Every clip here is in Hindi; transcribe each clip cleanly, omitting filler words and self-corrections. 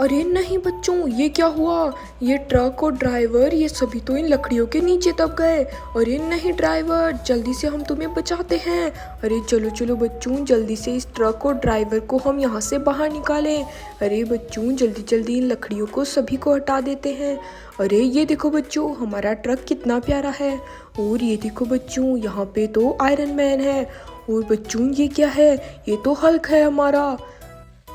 अरे नहीं बच्चों, ये क्या हुआ? ये ट्रक और ड्राइवर ये सभी तो इन लकड़ियों के नीचे दब गए। अरे नहीं ड्राइवर, जल्दी से हम तुम्हें बचाते हैं। अरे चलो चलो बच्चों, जल्दी से इस ट्रक और ड्राइवर को हम यहाँ से बाहर निकालें। अरे बच्चों जल्दी जल्दी इन लकड़ियों को सभी को हटा देते हैं। अरे ये देखो बच्चों, हमारा ट्रक कितना प्यारा है। और ये देखो बच्चों, यहाँ पे तो आयरन मैन है। और बच्चों ये क्या है? ये तो हल्क है हमारा।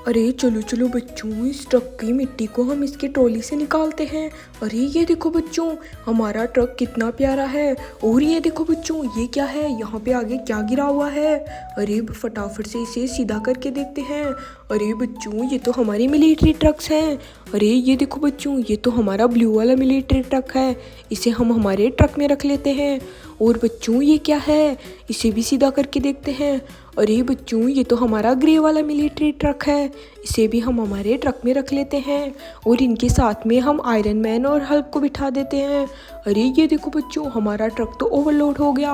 अरे चलो चलो बच्चों, इस ट्रक की मिट्टी को हम इसकी ट्रॉली से निकालते हैं। अरे ये देखो बच्चों, हमारा ट्रक कितना प्यारा है। और ये देखो बच्चों, ये क्या है? यहाँ पे आगे क्या गिरा हुआ है? अरे फटाफट से इसे सीधा करके देखते हैं। अरे बच्चों, ये तो हमारी मिलिट्री ट्रक्स हैं। अरे ये देखो बच्चों, ये तो हमारा ब्लू वाला मिलिट्री ट्रक है। इसे हम हमारे ट्रक में रख लेते हैं। और बच्चों ये क्या है? इसे भी सीधा करके देखते हैं। अरे बच्चों, ये तो हमारा ग्रे वाला मिलिट्री ट्रक है। इसे भी हम हमारे ट्रक में रख लेते हैं। और इनके साथ में हम आयरन मैन और हल्क को बिठा देते हैं। अरे ये देखो बच्चों, हमारा ट्रक तो ओवरलोड हो गया।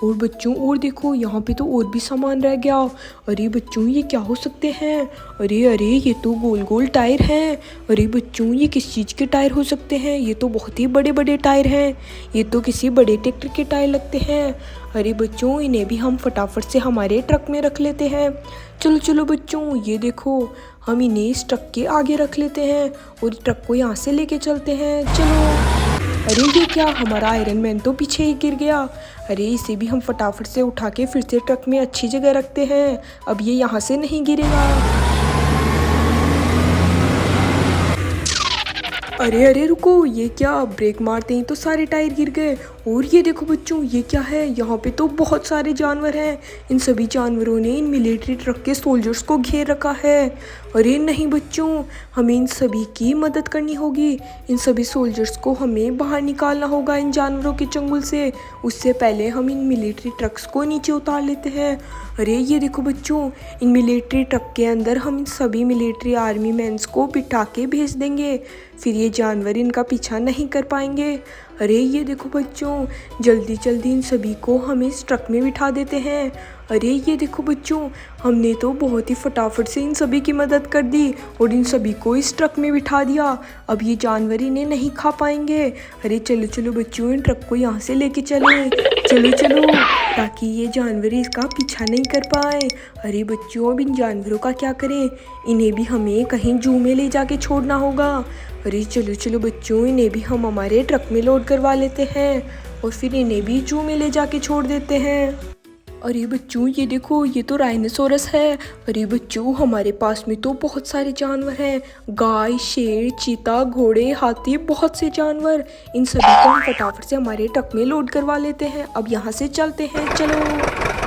और बच्चों और देखो, यहाँ पे तो और भी सामान रह गया। अरे बच्चों ये क्या हो सकते हैं? अरे अरे, ये तो गोल गोल टायर हैं। अरे बच्चों, ये किस चीज़ के टायर हो सकते हैं? ये तो बहुत ही बड़े बड़े टायर हैं। ये तो किसी बड़े ट्रैक्टर के टायर लगते हैं। अरे बच्चों, इन्हें भी हम फटाफट से हमारे ट्रक में रख लेते हैं। चलो चलो बच्चों, ये देखो, हम इन्हें इस ट्रक के आगे रख लेते हैं और ट्रक को यहाँ से लेके चलते हैं। चलो। अरे ये क्या? हमारा आयरन मैन तो पीछे ही गिर गया। अरे इसे भी हम फटाफट से उठा के फिर से ट्रक में अच्छी जगह रखते हैं। अब ये यहाँ से नहीं गिरेगा। अरे अरे रुको, ये क्या? ब्रेक मारते ही तो सारे टायर गिर गए। और ये देखो बच्चों, ये क्या है? यहाँ पे तो बहुत सारे जानवर हैं। इन सभी जानवरों ने इन मिलिट्री ट्रक के सोल्जर्स को घेर रखा है। अरे नहीं बच्चों, हमें इन सभी की मदद करनी होगी। इन सभी सोल्जर्स को हमें बाहर निकालना होगा इन जानवरों के चंगुल से। उससे पहले हम इन मिलिट्री ट्रक्स को नीचे उतार लेते हैं। अरे ये देखो बच्चों, इन मिलिट्री ट्रक के अंदर हम इन सभी मिलिट्री आर्मी मैन्स को बिठा के भेज देंगे। फिर ये जानवर इनका पीछा नहीं कर पाएंगे। अरे ये देखो बच्चों, जल्दी जल्दी इन सभी को हम इस ट्रक में बिठा देते हैं। अरे ये देखो बच्चों, हमने तो बहुत ही फटाफट से इन सभी की मदद कर दी और इन सभी को इस ट्रक में बिठा दिया। अब ये जानवर इन्हें नहीं खा पाएंगे। अरे चलो चलो बच्चों, इन ट्रक को यहाँ से लेके चलें। चलो चलो, ताकि ये जानवर इसका पीछा नहीं कर पाए। अरे बच्चों, अब इन जानवरों का क्या करें? इन्हें भी हमें कहीं जू में ले जाके छोड़ना होगा। अरे चलो चलो बच्चों, इन्हें भी हम हमारे ट्रक में लोड करवा लेते हैं और फिर इन्हें भी जू में ले जाके छोड़ देते हैं। अरे बच्चों ये देखो, ये तो राइनोसोरस है। अरे बच्चों, हमारे पास में तो बहुत सारे जानवर हैं। गाय, शेर, चीता, घोड़े, हाथी, बहुत से जानवर। इन सभी को हम फटाफट से हमारे ट्रक में लोड करवा लेते हैं। अब यहाँ से चलते हैं, चलो।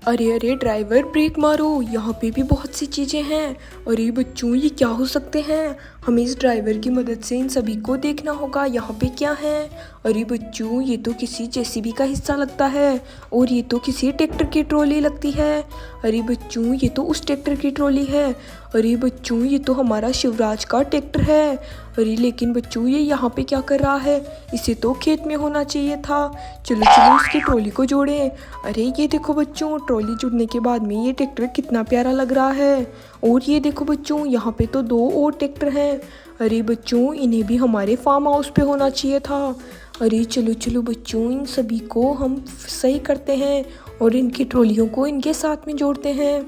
अरे अरे ड्राइवर, ब्रेक मारो, यहाँ पे भी बहुत सी चीज़ें हैं। अरे बच्चों, ये क्या हो सकते हैं? हमें इस ड्राइवर की मदद से इन सभी को देखना होगा। यहाँ पे क्या है? अरे बच्चों, ये तो किसी जेसीबी का हिस्सा लगता है और ये तो किसी ट्रैक्टर की ट्रॉली लगती है। अरे बच्चों, ये तो उस ट्रैक्टर की ट्रॉली है। अरे बच्चों, ये तो हमारा शिवराज का ट्रैक्टर है। अरे लेकिन बच्चों, ये यहाँ पे क्या कर रहा है? इसे तो खेत में होना चाहिए था। चलो चलो, इसकी ट्रॉली को जोड़ें। अरे ये देखो बच्चों, ट्रॉली जुड़ने के बाद में ये ट्रैक्टर कितना प्यारा लग रहा है। और ये देखो बच्चों, यहाँ पे तो 2 और ट्रैक्टर हैं। अरे बच्चों, इन्हें भी हमारे फार्म हाउस पे होना चाहिए था। अरे चलो चलो बच्चों, इन सभी को हम सही करते हैं और इनकी ट्रॉलियों को इनके साथ में जोड़ते हैं।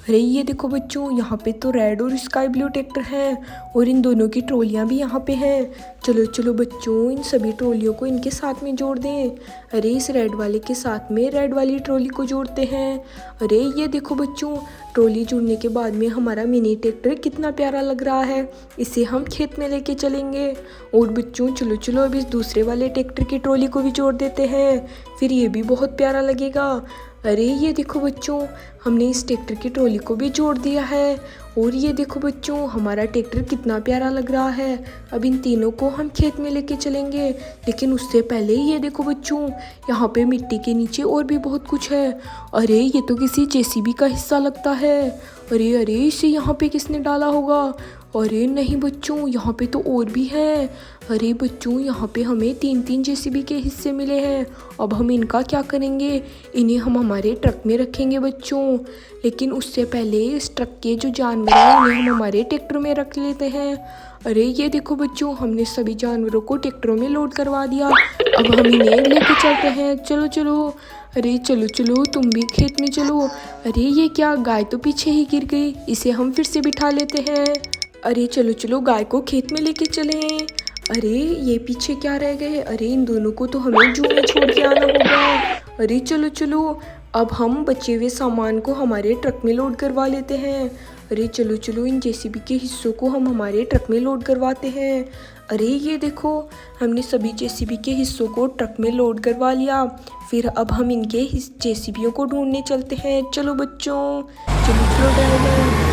अरे ये देखो बच्चों, यहाँ पे तो रेड और स्काई ब्लू ट्रैक्टर हैं और इन दोनों की ट्रॉलियाँ भी यहाँ पे हैं। चलो चलो बच्चों, इन सभी ट्रॉलियों को इनके साथ में जोड़ दें। अरे इस रेड वाले के साथ में रेड वाली ट्रॉली को जोड़ते हैं। अरे ये देखो बच्चों, ट्रॉली जुड़ने के बाद में हमारा मिनी ट्रैक्टर कितना प्यारा लग रहा है। इसे हम खेत में लेके चलेंगे। और बच्चों चलो चलो, अब इस दूसरे वाले ट्रैक्टर की ट्रॉली को भी जोड़ देते हैं, फिर ये भी बहुत प्यारा लगेगा। अरे ये देखो बच्चों, हमने इस ट्रैक्टर की ट्रॉली को भी जोड़ दिया है। और ये देखो बच्चों, हमारा ट्रैक्टर कितना प्यारा लग रहा है। अब इन तीनों को हम खेत में लेके चलेंगे, लेकिन उससे पहले ये देखो बच्चों, यहाँ पे मिट्टी के नीचे और भी बहुत कुछ है। अरे ये तो किसी जेसीबी का हिस्सा लगता है। अरे अरे, इसे यहाँ पे किसने डाला होगा? अरे नहीं बच्चों, यहाँ पे तो और भी है। अरे बच्चों, यहाँ पे हमें 3-3 जेसीबी के हिस्से मिले हैं। अब हम इनका क्या करेंगे? इन्हें हम हमारे ट्रक में रखेंगे बच्चों। लेकिन उससे पहले इस ट्रक के जो जानवर हैं उन्हें हम हमारे ट्रैक्टर में रख लेते हैं। अरे ये देखो बच्चों, हमने सभी जानवरों को ट्रैक्टरों में लोड करवा दिया। अब हम इन्हें लेके चलते हैं। चलो चलो। अरे चलो चलो, तुम भी खेत में चलो। अरे ये क्या, गाय तो पीछे ही गिर गई, इसे हम फिर से बिठा लेते हैं। अरे चलो चलो, गाय को खेत में लेके चलें। अरे ये पीछे क्या रह गए? अरे इन दोनों को तो हमें जू में छोड़ के आना होगा। अरे चलो चलो, अब हम बचे हुए सामान को हमारे ट्रक में लोड करवा लेते हैं। अरे चलो चलो, इन जेसीबी के हिस्सों को हम हमारे ट्रक में लोड करवाते हैं। अरे ये देखो, हमने सभी जेसीबी के हिस्सों को ट्रक में लोड करवा लिया। फिर अब हम इनके जेसीबीओं को ढूंढने चलते हैं। चलो बच्चों, चलो चलो ड्राइवर।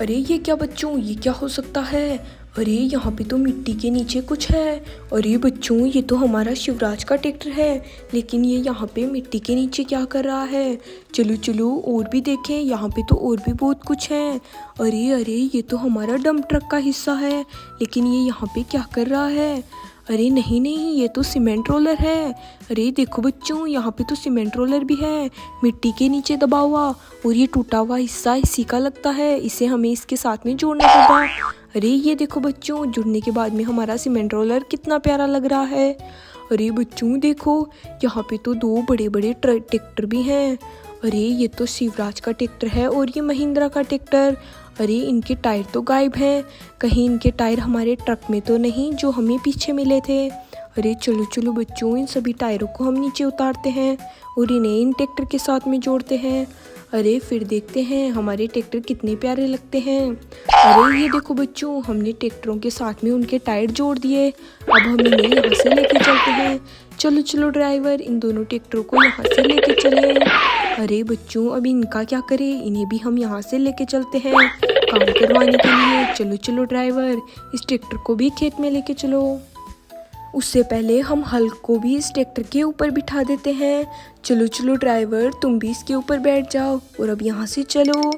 अरे ये क्या बच्चों, ये क्या हो सकता है? अरे यहाँ पे तो मिट्टी के नीचे कुछ है। अरे बच्चों, ये तो हमारा शिवराज का ट्रैक्टर है, लेकिन ये यहाँ पे मिट्टी के नीचे क्या कर रहा है? चलो चलो और भी देखें, यहाँ पे तो और भी बहुत कुछ है। अरे अरे, ये तो हमारा डंप ट्रक का हिस्सा है, लेकिन ये यहाँ पे क्या कर रहा है? अरे नहीं नहीं, ये तो सीमेंट रोलर है। अरे देखो बच्चों, यहाँ पे तो सीमेंट रोलर भी है, मिट्टी के नीचे दबा हुआ, और ये टूटा हुआ हिस्सा इसी का लगता है। इसे हमें इसके साथ में जोड़ना होगा। अरे ये देखो बच्चों, जुड़ने के बाद में हमारा सीमेंट रोलर कितना प्यारा लग रहा है। अरे बच्चों देखो, यहाँ पे तो 2 बड़े बड़े ट्रैक्टर भी हैं। अरे ये तो शिवराज का ट्रैक्टर है और ये महिंद्रा का ट्रैक्टर। अरे इनके टायर तो गायब हैं, कहीं इनके टायर हमारे ट्रक में तो नहीं जो हमें पीछे मिले थे। अरे चलो चलो बच्चों, इन सभी टायरों को हम नीचे उतारते हैं और इन्हें इन ट्रैक्टर के साथ में जोड़ते हैं। अरे फिर देखते हैं हमारे ट्रैक्टर कितने प्यारे लगते हैं। अरे ये देखो बच्चों, हमने ट्रैक्टरों के साथ में उनके टायर जोड़ दिए। अब हम इन्हें यहाँ से लेके चलते हैं। चलो चलो ड्राइवर, इन दोनों ट्रैक्टरों को यहाँ से लेके चले। अरे बच्चों, अब इनका क्या करें? इन्हें भी हम यहाँ से लेके चलते हैं काम करवाने के लिए। चलो चलो ड्राइवर, इस ट्रैक्टर को भी खेत में लेके चलो। उससे पहले हम हल को भी इस ट्रैक्टर के ऊपर बिठा देते हैं। चलो चलो ड्राइवर, तुम भी इसके ऊपर बैठ जाओ और अब यहाँ से चलो।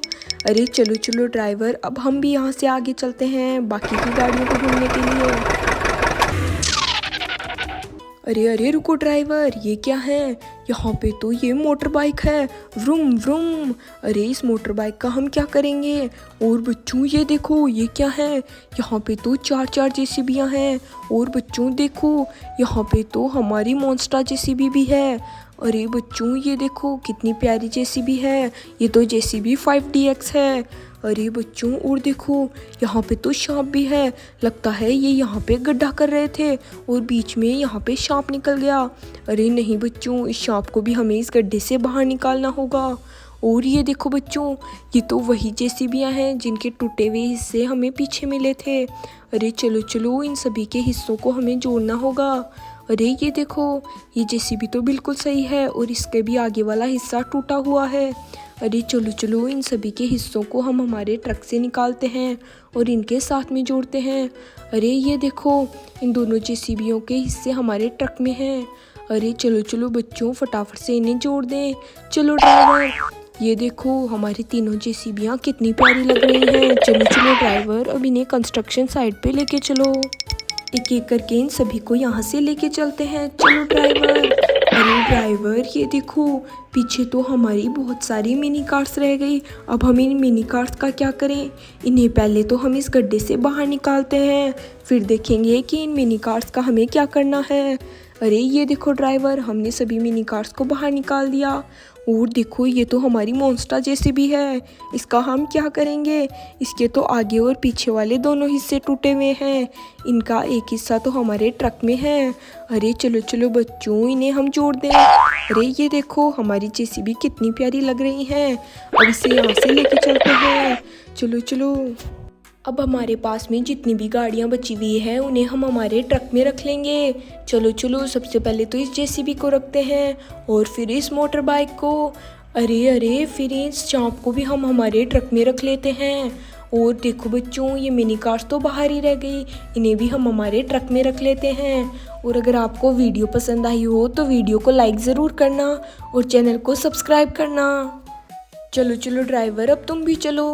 अरे चलो चलो ड्राइवर, अब हम भी यहाँ से आगे चलते हैं बाकी की गाड़ियों को ढूंढने के लिए। अरे अरे रुको ड्राइवर, ये क्या है? यहाँ पे तो ये मोटर बाइक है, व्रुम व्रुम। अरे इस मोटर बाइक का हम क्या करेंगे? और बच्चों ये देखो, ये क्या है? यहाँ पे तो 4-4 जेसीबीयाँ हैं। और बच्चों देखो, यहाँ पे तो हमारी मॉन्स्टर जेसीबी भी है। अरे बच्चों ये देखो, कितनी प्यारी जेसीबी है, ये तो जेसीबी 5DX है। अरे बच्चों और देखो, यहाँ पे तो सांप भी है, लगता है ये यहाँ पे गड्ढा कर रहे थे और बीच में यहाँ पे सांप निकल गया। अरे नहीं बच्चों, इस सांप को भी हमें इस गड्ढे से बाहर निकालना होगा। और ये देखो बच्चों, ये तो वही जेसीबियाँ हैं जिनके टूटे हुए हिस्से हमें पीछे मिले थे। अरे चलो चलो, इन सभी के हिस्सों को हमें जोड़ना होगा। अरे ये देखो, ये जेसीबी तो बिल्कुल सही है और इसके भी आगे वाला हिस्सा टूटा हुआ है। अरे चलो चलो, इन सभी के हिस्सों को हम हमारे ट्रक से निकालते हैं और इनके साथ में जोड़ते हैं। अरे ये देखो, इन दोनों जेसीबीयों के हिस्से हमारे ट्रक में हैं। अरे चलो चलो बच्चों, फटाफट से इन्हें जोड़ दें। चलो ड्राइवर, ये देखो हमारी तीनों जेसीबियाँ कितनी प्यारी लग रही हैं। चलो चलो ड्राइवर, अब इन्हें कंस्ट्रक्शन साइट पे लेके चलो। एक एक करके इन सभी को यहाँ से लेके चलते हैं। चलो ड्राइवर। अरे ड्राइवर, ये देखो, पीछे तो हमारी बहुत सारी मिनी कार्स रह गई। अब हम इन मिनी कार्स का क्या करें? इन्हें पहले तो हम इस गड्ढे से बाहर निकालते हैं, फिर देखेंगे कि इन मिनी कार्स का हमें क्या करना है। अरे ये देखो ड्राइवर, हमने सभी मिनी कार्स को बाहर निकाल दिया। और देखो, ये तो हमारी मॉन्स्टर जेसीबी है, इसका हम क्या करेंगे? इसके तो आगे और पीछे वाले दोनों हिस्से टूटे हुए हैं, इनका एक हिस्सा तो हमारे ट्रक में है। अरे चलो चलो बच्चों, इन्हें हम जोड़ दें। अरे ये देखो, हमारी जेसीबी कितनी प्यारी लग रही है। अब इसे यहाँ से लेके चलते हैं। चलो चलो, अब हमारे पास में जितनी भी गाड़ियाँ बची हुई हैं उन्हें हम हमारे ट्रक में रख लेंगे। चलो चलो, सबसे पहले तो इस जेसीबी को रखते हैं और फिर इस मोटर बाइक को। अरे अरे, फिर इस सांप को भी हम हमारे ट्रक में रख लेते हैं। और देखो बच्चों, ये मिनी कार्स तो बाहर ही रह गई, इन्हें भी हम हमारे ट्रक में रख लेते हैं। और अगर आपको वीडियो पसंद आई हो तो वीडियो को लाइक ज़रूर करना और चैनल को सब्सक्राइब करना। चलो चलो ड्राइवर अब तुम भी चलो।